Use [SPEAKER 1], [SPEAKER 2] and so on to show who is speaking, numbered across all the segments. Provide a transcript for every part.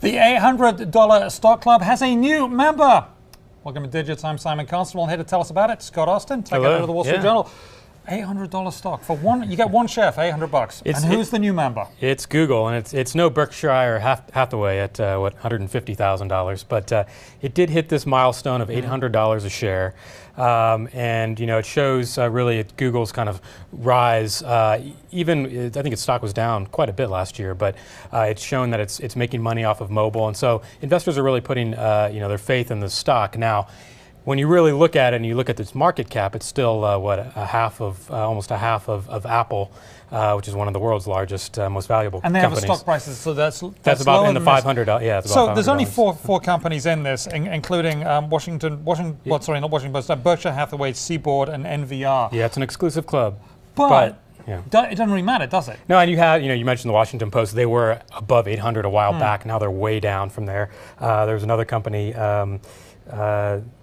[SPEAKER 1] The $800 Stock Club has a new member. Welcome to Digits. I'm Simon Constable. Here to tell us about it, Scott Austin, tech editor of the Wall Street Journal. $800 stock for one. You get one share for $800. And who's the new member?
[SPEAKER 2] It's Google, and it's no Berkshire Hathaway at what, $150,000, but it did hit this milestone of $800 a share, and it shows really Google's kind of rise. Even I think its stock was down quite a bit last year, but it's shown that it's making money off of mobile, and so investors are really putting their faith in the stock now. When you really look at it and you look at its market cap, it's still almost a half of Apple, which is one of the world's largest, most valuable companies.
[SPEAKER 1] And they have a stock prices, so that's
[SPEAKER 2] about in the $500. Yeah, it's about
[SPEAKER 1] so there's only four companies in this, including Berkshire Hathaway, Seaboard, and NVR.
[SPEAKER 2] Yeah, it's an exclusive club,
[SPEAKER 1] but yeah. It doesn't really matter, does it?
[SPEAKER 2] No, and you mentioned the Washington Post. They were above 800 a while back. Now they're way down from there. There's another company.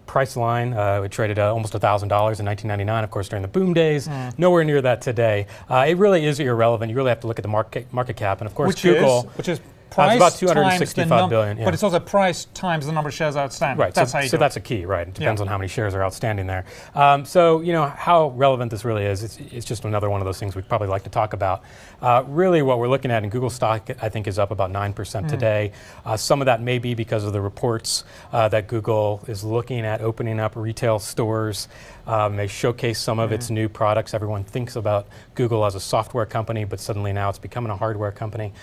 [SPEAKER 2] Priceline, it traded almost $1,000 in 1999, of course, during the boom days. Nowhere near that today. It really is irrelevant. You really have to look at the market cap, and of course, Google,
[SPEAKER 1] which is price
[SPEAKER 2] about $265 billion.
[SPEAKER 1] Yeah. But it's also price times the number of shares outstanding.
[SPEAKER 2] Right. So that's a key, right? It depends on how many shares are outstanding there. So how relevant this really is. It's just another one of those things we'd probably like to talk about. Really, what we're looking at in Google stock, I think, is up about 9% today. Some of that may be because of the reports that Google is looking at opening up retail stores. They showcase some of its new products. Everyone thinks about Google as a software company, but suddenly now it's becoming a hardware company.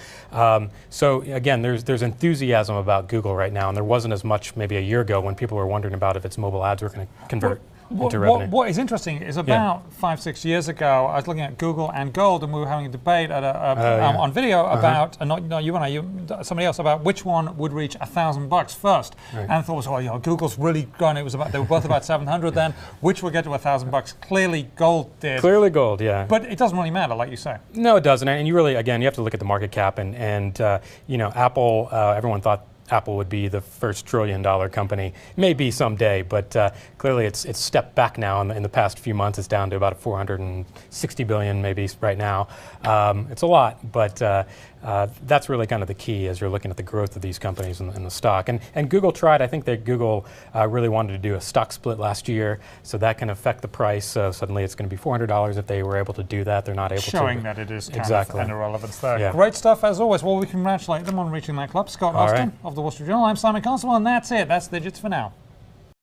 [SPEAKER 2] So again, there's enthusiasm about Google right now, and there wasn't as much maybe a year ago when people were wondering about if its mobile ads were going to convert into revenue.
[SPEAKER 1] What is interesting is about 5-6 years ago, I was looking at Google and Gold, and we were having a debate at on video about, not you and I, somebody else, about which one would reach $1,000 first. Right. And I thought, well, Google's really gone. They were both about 700 then. Which will get to $1,000? Clearly, Gold did.
[SPEAKER 2] Clearly, Gold, yeah.
[SPEAKER 1] But it doesn't really matter, like you say.
[SPEAKER 2] No, it doesn't. And you really, again, you have to look at the market cap, and Apple. Everyone thought Apple would be the first trillion-dollar company. Maybe someday, but clearly it's stepped back now in the past few months. It's down to about $460 billion maybe right now. It's a lot, but that's really kind of the key as you're looking at the growth of these companies in the stock. And Google tried, I think that Google really wanted to do a stock split last year, so that can affect the price. Suddenly it's going to be $400 if they were able to do that. They're not able to.
[SPEAKER 1] Showing that it is kind of an irrelevance there.
[SPEAKER 2] Yeah.
[SPEAKER 1] Great stuff as always. Well, we congratulate them on reaching that club. Scott Austin of the Wall Street Journal. I'm Simon Constable, and that's it. That's Digits for now.